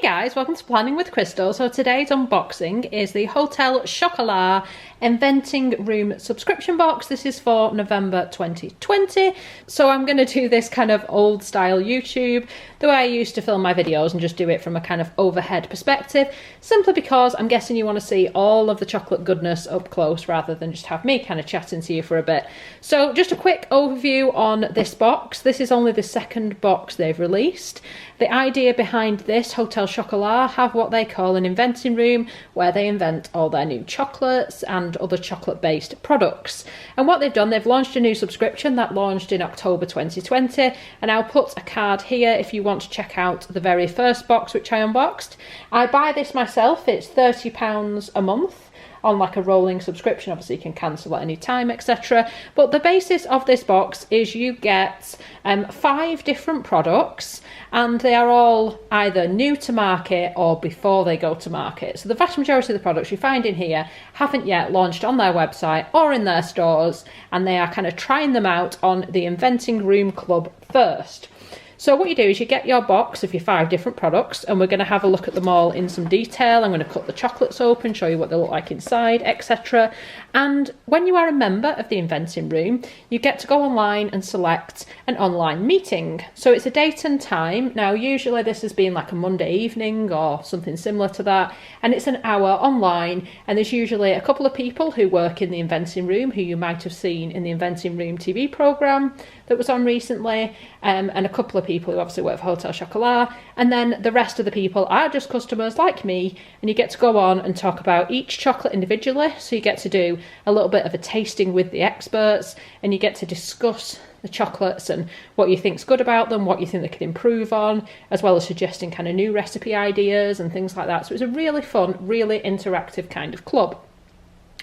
guys, welcome to Planning with Crystal. So today's unboxing is the Hotel Chocolat Inventing Room subscription box. This is for November 2020. So I'm going to do this kind of old style YouTube, the way I used to film my videos, and just do it from a kind of overhead perspective, simply because I'm guessing you want to see all of the chocolate goodness up close rather than just have me kind of chatting to you for a bit. So just a quick overview on this box. This is only the second box they've released. The idea behind this, Hotel Chocolat have what they call an inventing room where they invent all their new chocolates and other chocolate-based products. And what they've done, they've launched a new subscription that launched in October 2020, and I'll put a card here if you want to check out the very first box which I unboxed. I buy this myself, it's £30 a month on like a rolling subscription. Obviously you can cancel at any time, etc. But the basis of this box is you get 5 different products, and they are all either new to market or before they go to market. So the vast majority of the products you find in here haven't yet launched on their website or in their stores, and they are kind of trying them out on the Inventing Room Club first. So what you do is you get your box of your 5 different products, and we're going to have a look at them all in some detail. I'm going to cut the chocolates open, show you what they look like inside, etc. And when you are a member of the Inventing Room, you get to go online and select an online meeting. So it's a date and time. Now, usually this has been like a Monday evening or something similar to that, and it's an hour online, and there's usually a couple of people who work in the Inventing Room who you might have seen in the Inventing Room TV programme that was on recently, and a couple of people who obviously work for Hotel Chocolat, and then the rest of the people are just customers like me, and you get to go on and talk about each chocolate individually. So you get to do a little bit of a tasting with the experts, and you get to discuss the chocolates and what you think's good about them, what you think they could improve on, as well as suggesting kind of new recipe ideas and things like that. So it's a really fun, really interactive kind of club.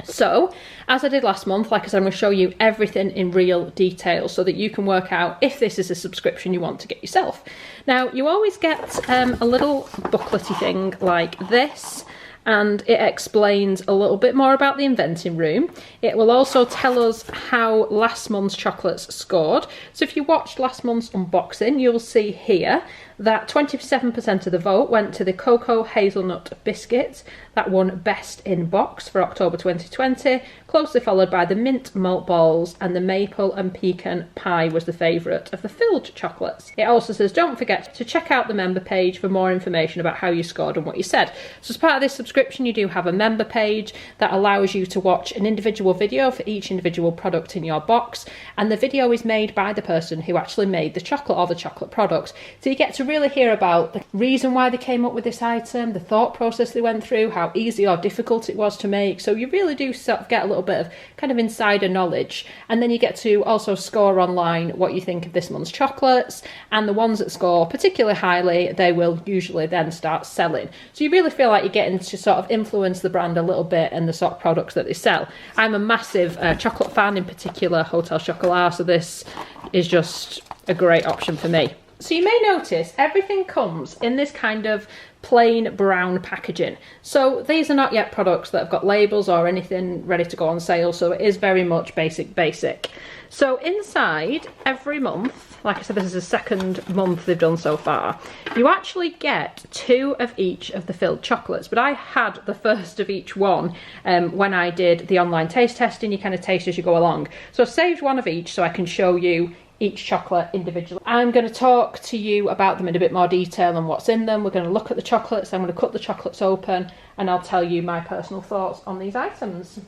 So, as I did last month, like I said, I'm going to show you everything in real detail so that you can work out if this is a subscription you want to get yourself. Now, you always get a little booklety thing like this, and it explains a little bit more about the Inventing Room. It will also tell us how last month's chocolates scored. So if you watched last month's unboxing, you'll see here that 27% of the vote went to the Cocoa Hazelnut Biscuits. That won Best in Box for October 2020, closely followed by the Mint Malt Balls, and the Maple and Pecan Pie was the favourite of the filled chocolates. It also says don't forget to check out the member page for more information about how you scored and what you said. So as part of this subscription, you do have a member page that allows you to watch an individual video for each individual product in your box, and the video is made by the person who actually made the chocolate or the chocolate products. So you get to really hear about the reason why they came up with this item, the thought process they went through, how easy or difficult it was to make. So you really do sort of get a little bit of kind of insider knowledge, and then you get to also score online what you think of this month's chocolates, and the ones that score particularly highly, they will usually then start selling. So you really feel like you're getting to sort of influence the brand a little bit and the sort of products that they sell. I'm a massive chocolate fan, in particular Hotel Chocolat, so this is just a great option for me. So you may notice everything comes in this kind of plain brown packaging. So these are not yet products that have got labels or anything ready to go on sale, so it is very much basic. So inside, every month, like I said, this is the second month they've done so far, you actually get 2 of each of the filled chocolates, but I had the first of each one when I did the online taste testing. You kind of taste as you go along. So I've saved 1 of each so I can show you each chocolate individually. I'm going to talk to you about them in a bit more detail and what's in them. We're going to look at the chocolates, I'm going to cut the chocolates open, and I'll tell you my personal thoughts on these items.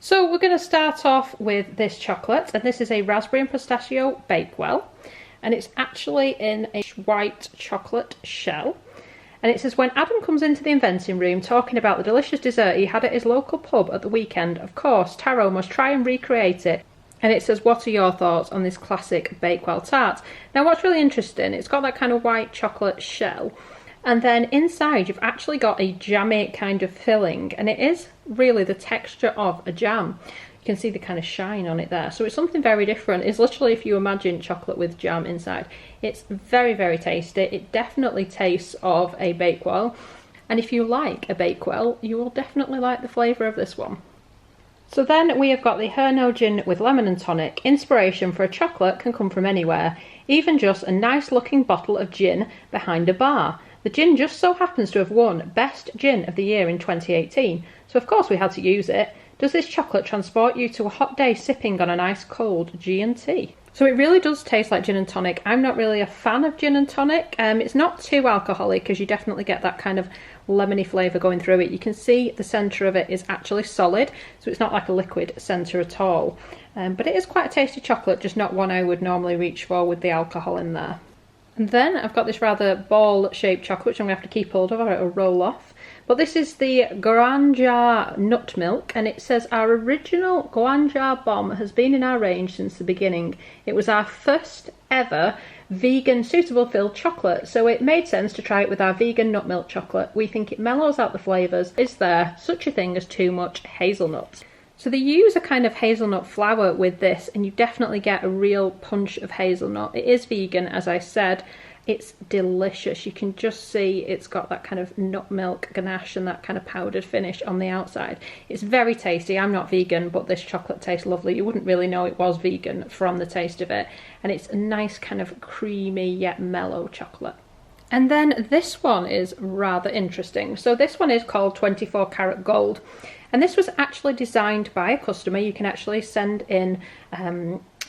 So we're going to start off with this chocolate, and this is a raspberry and pistachio Bakewell, and it's actually in a white chocolate shell. And it says, when Adam comes into the Inventing Room talking about the delicious dessert he had at his local pub at the weekend, of course Taro must try and recreate it. And it says, what are your thoughts on this classic Bakewell tart? Now what's really interesting, it's got that kind of white chocolate shell, and then inside you've actually got a jammy kind of filling, and it is really the texture of a jam. You can see the kind of shine on it there. So it's something very different. It's literally if you imagine chocolate with jam inside. It's very tasty. It definitely tastes of a Bakewell, and if you like a Bakewell, you will definitely like the flavour of this one. So then we have got the Hernogen with Lemon and Tonic. Inspiration for a chocolate can come from anywhere, even just a nice looking bottle of gin behind a bar. The gin just so happens to have won Best Gin of the Year in 2018, so of course we had to use it. Does this chocolate transport you to a hot day sipping on an ice cold G&T? So it really does taste like gin and tonic. I'm not really a fan of gin and tonic. It's not too alcoholic because you definitely get that kind of lemony flavour going through it. You can see the centre of it is actually solid, so it's not like a liquid centre at all. But it is quite a tasty chocolate, just not one I would normally reach for with the alcohol in there. And then I've got this rather ball-shaped chocolate, which I'm going to have to keep hold of or it'll roll off. But this is the Guanja Nut Milk, and it says our original Guanja bomb has been in our range since the beginning. It was our first ever vegan suitable filled chocolate, so it made sense to try it with our vegan nut milk chocolate. We think it mellows out the flavours. Is there such a thing as too much hazelnut? So they use a kind of hazelnut flour with this, and you definitely get a real punch of hazelnut. It is vegan, as I said. It's delicious. You can just see it's got that kind of nut milk ganache and that kind of powdered finish on the outside. It's very tasty. I'm not vegan, but this chocolate tastes lovely. You wouldn't really know it was vegan from the taste of it. And it's a nice kind of creamy yet mellow chocolate. And then this one is rather interesting. So this one is called 24 Karat Gold. And this was actually designed by a customer. You can actually send in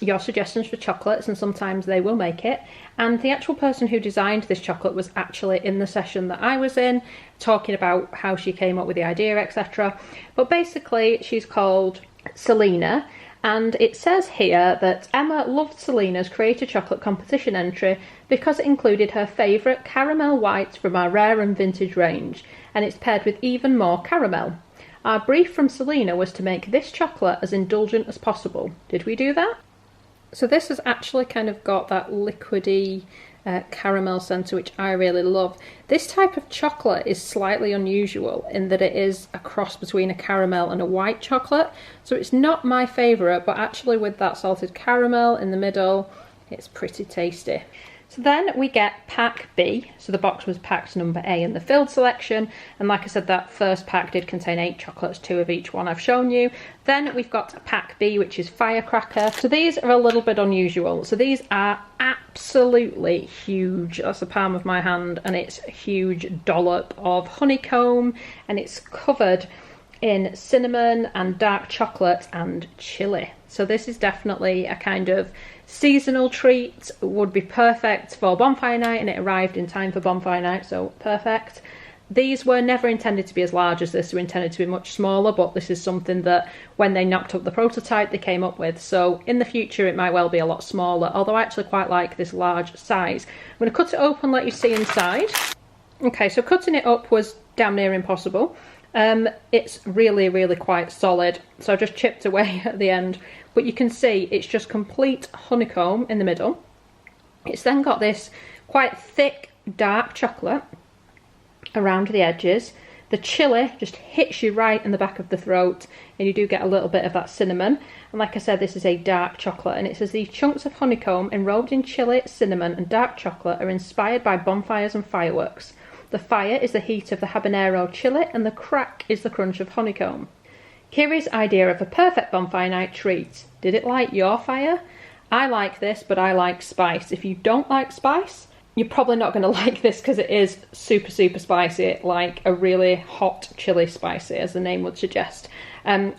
your suggestions for chocolates, and sometimes they will make it. And the actual person who designed this chocolate was actually in the session that I was in, talking about how she came up with the idea, etc. But basically, she's called Selena. And it says here that Emma loved Selena's Create a Chocolate competition entry because it included her favourite caramel whites from our rare and vintage range, and it's paired with even more caramel. Our brief from Selena was to make this chocolate as indulgent as possible. Did we do that? So this has actually kind of got that liquidy caramel centre, which I really love. This type of chocolate is slightly unusual in that it is a cross between a caramel and a white chocolate. So it's not my favourite, but actually with that salted caramel in the middle, it's pretty tasty. So then we get pack B. So the box was packed number A in the filled selection. And like I said, that first pack did contain 8 chocolates, 2 of each one I've shown you. Then we've got pack B, which is Firecracker. So these are a little bit unusual. So these are absolutely huge. That's the palm of my hand, and it's a huge dollop of honeycomb, and it's covered in cinnamon and dark chocolate and chili. So this is definitely a kind of seasonal treat. Would be perfect for bonfire night, and it arrived in time for bonfire night, so perfect. These were never intended to be as large as this. They were intended to be much smaller, but this is something that when they knocked up the prototype they came up with. So in the future it might well be a lot smaller, although I actually quite like this large size. I'm going to cut it open, let you see inside. Okay, so cutting it up was damn near impossible. It's really quite solid, so I've just chipped away at the end, but you can see it's just complete honeycomb in the middle. It's then got this quite thick dark chocolate around the edges. The chili just hits you right in the back of the throat, and you do get a little bit of that cinnamon. And like I said, this is a dark chocolate, and it says these chunks of honeycomb enrobed in chili, cinnamon and dark chocolate are inspired by bonfires and fireworks. The fire is the heat of the habanero chili, and the crack is the crunch of honeycomb. Kiri's idea of a perfect bonfire night treat. Did it light your fire? I like this, but I like spice. If you don't like spice, you're probably not going to like this because it is super spicy, like a really hot chili spicy, as the name would suggest.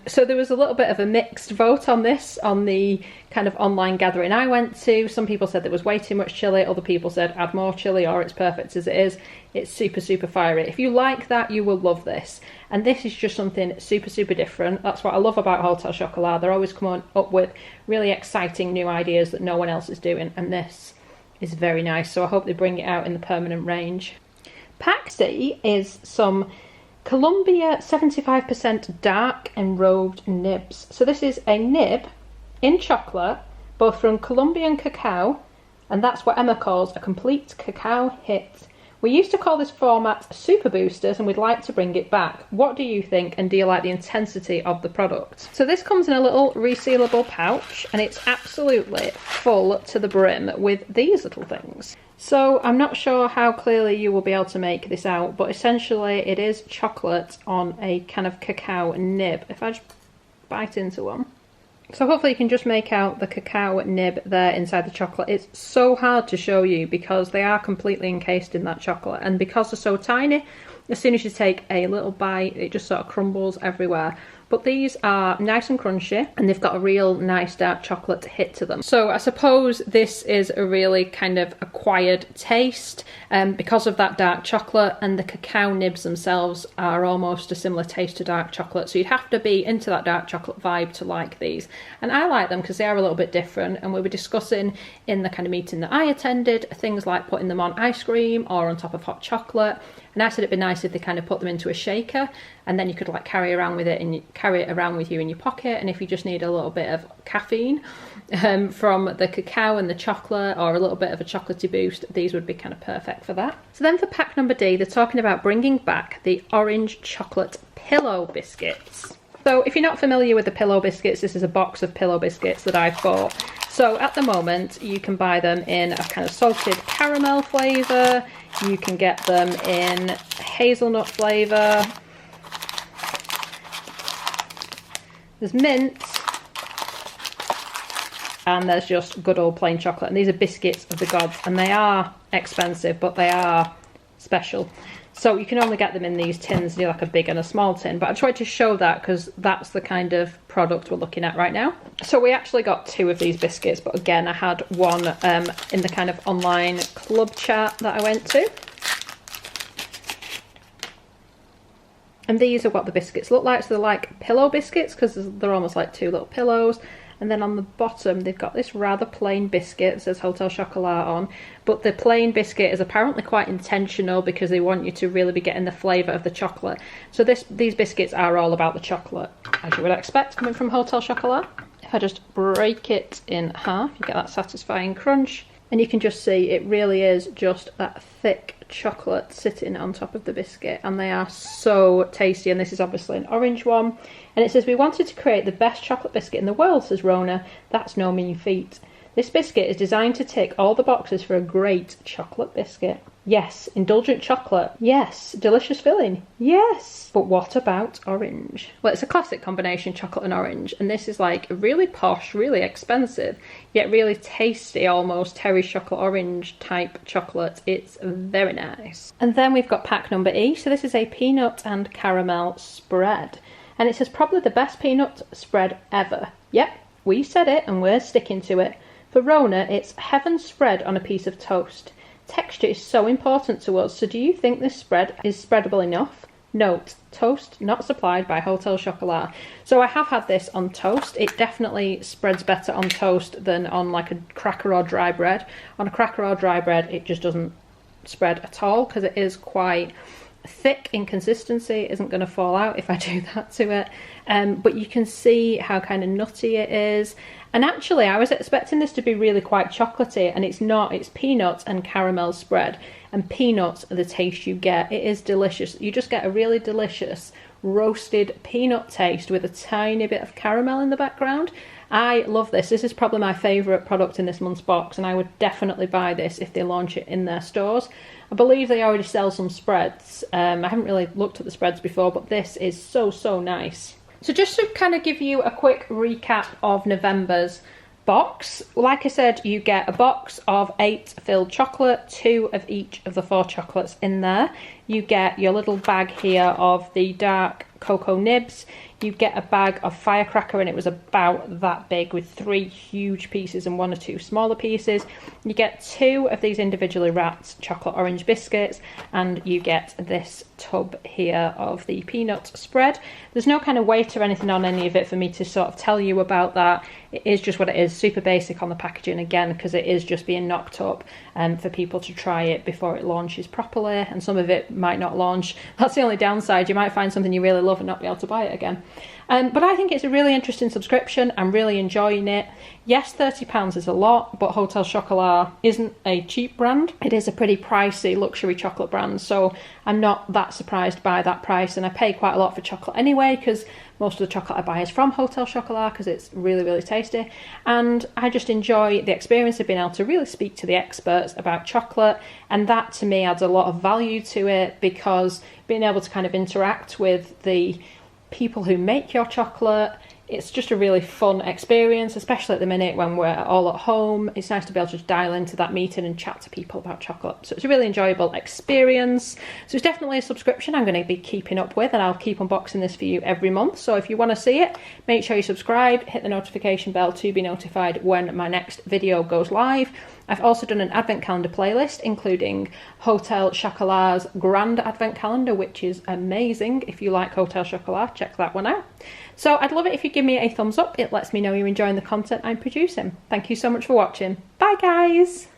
So there was a little bit of a mixed vote on this on the kind of online gathering I went to. Some people said there was way too much chili, other people said add more chili, or it's perfect as it is. It's super fiery. If you like that, you will love this. And this is just something super different. That's what I love about Hotel Chocolat. They're always coming up with really exciting new ideas that no one else is doing, and this is very nice. So I hope they bring it out in the permanent range. Pack C is some Columbia 75% dark enrobed nibs. So this is a nib in chocolate, both from Colombian cacao, and that's what Emma calls a complete cacao hit. We used to call this format Super Boosters, and we'd like to bring it back. What do you think, and do you like the intensity of the product? So this comes in a little resealable pouch, and it's absolutely full to the brim with these little things. So I'm not sure how clearly you will be able to make this out, but essentially it is chocolate on a kind of cacao nib. If I just bite into one, So hopefully you can just make out the cacao nib there inside the chocolate. It's so hard to show you because they are completely encased in that chocolate, and because they're so tiny, as soon as you take a little bite, it just sort of crumbles everywhere. But these are nice and crunchy, and they've got a real nice dark chocolate hit to them. So I suppose this is a really kind of acquired taste because of that dark chocolate, and the cacao nibs themselves are almost a similar taste to dark chocolate. So you'd have to be into that dark chocolate vibe to like these. And I like them because they are a little bit different, and we were discussing in the kind of meeting that I attended things like putting them on ice cream or on top of hot chocolate. And I said it'd be nice if they kind of put them into a shaker, and then you could like carry around with it and carry it around with you in your pocket. And if you just need a little bit of caffeine from the cacao and the chocolate, or a little bit of a chocolatey boost, these would be kind of perfect for that. So then for pack number D, they're talking about bringing back the orange chocolate pillow biscuits. So if you're not familiar with the pillow biscuits, this is a box of pillow biscuits that I've bought. So at the moment, you can buy them in a kind of salted caramel flavour. You can get them in hazelnut flavour. There's mint. And there's just good old plain chocolate. And these are biscuits of the gods. And they are expensive, but they are special. So you can only get them in these tins, like a big and a small tin. But I tried to show that because that's the kind of product we're looking at right now. So we actually got 2 of these biscuits, but again, I had one in the kind of online club chat that I went to. And these are what the biscuits look like. So they're like pillow biscuits because they're almost like 2 little pillows. And then on the bottom, they've got this rather plain biscuit that says Hotel Chocolat on. But the plain biscuit is apparently quite intentional because they want you to really be getting the flavour of the chocolate. So these biscuits are all about the chocolate, as you would expect coming from Hotel Chocolat. If I just break it in half, you get that satisfying crunch. And you can just see it really is just that thick chocolate sitting on top of the biscuit, and they are so tasty. And this is obviously an orange one, and it says, "We wanted to create the best chocolate biscuit in the world," says Rona. "That's no mean feat. This biscuit is designed to tick all the boxes for a great chocolate biscuit. Yes, indulgent chocolate. Yes, delicious filling. Yes, but what about orange?" Well, it's a classic combination, chocolate and orange, and this is like really posh, really expensive, yet really tasty, almost terry chocolate orange type chocolate. It's very nice. And then we've got pack number E. So this is a peanut and caramel spread, and it says probably the best peanut spread ever. Yep, we said it and we're sticking to it. For Rona, it's heaven spread on a piece of toast. Texture is so important to us, so do you think this spread is spreadable enough? Note, toast not supplied by Hotel Chocolat. So I have had this on toast. It definitely spreads better on toast than on like a cracker or dry bread. On a cracker or dry bread, it just doesn't spread at all because it is quite thick in consistency. It isn't going to fall out if I do that to it. But you can see how kind of nutty it is. And actually, I was expecting this to be really quite chocolatey, and it's not. It's peanuts and caramel spread, and peanuts are the taste you get. It is delicious. You just get a really delicious roasted peanut taste with a tiny bit of caramel in the background. I love this. This is probably my favourite product in this month's box, and I would definitely buy this if they launch it in their stores. I believe they already sell some spreads. I haven't really looked at the spreads before, but this is so, so nice. So just to kind of give you a quick recap of November's box, like I said, you get a box of 8 filled chocolate, 2 of each of the 4 chocolates in there. You get your little bag here of the dark cocoa nibs. You get a bag of Firecracker, and it was about that big with 3 huge pieces and 1 or 2 smaller pieces. You get 2 of these individually wrapped chocolate orange biscuits, and you get this tub here of the peanut spread. There's no kind of weight or anything on any of it for me to sort of tell you about that. It is just what it is, super basic on the packaging again, because it is just being knocked up for people to try it before it launches properly, and some of it might not launch. That's the only downside. You might find something you really love and not be able to buy it again. But I think it's a really interesting subscription. I'm really enjoying it. Yes, £30 is a lot, but Hotel Chocolat isn't a cheap brand. It is a pretty pricey luxury chocolate brand, so I'm not that surprised by that price, and I pay quite a lot for chocolate anyway because most of the chocolate I buy is from Hotel Chocolat because it's really, really tasty. And I just enjoy the experience of being able to really speak to the experts about chocolate, and that to me adds a lot of value to it, because being able to kind of interact with the people who make your chocolate It's just a really fun experience, especially at the minute when we're all at home. It's nice to be able to just dial into that meeting and chat to people about chocolate. So it's a really enjoyable experience. So it's definitely a subscription I'm going to be keeping up with, and I'll keep unboxing this for you every month. So if you want to see it, make sure you subscribe, hit the notification bell to be notified when my next video goes live. I've also done an advent calendar playlist, including Hotel Chocolat's Grand Advent Calendar, which is amazing. If you like Hotel Chocolat, check that one out. So I'd love it if you give me a thumbs up. It lets me know you're enjoying the content I'm producing. Thank you so much for watching. Bye, guys!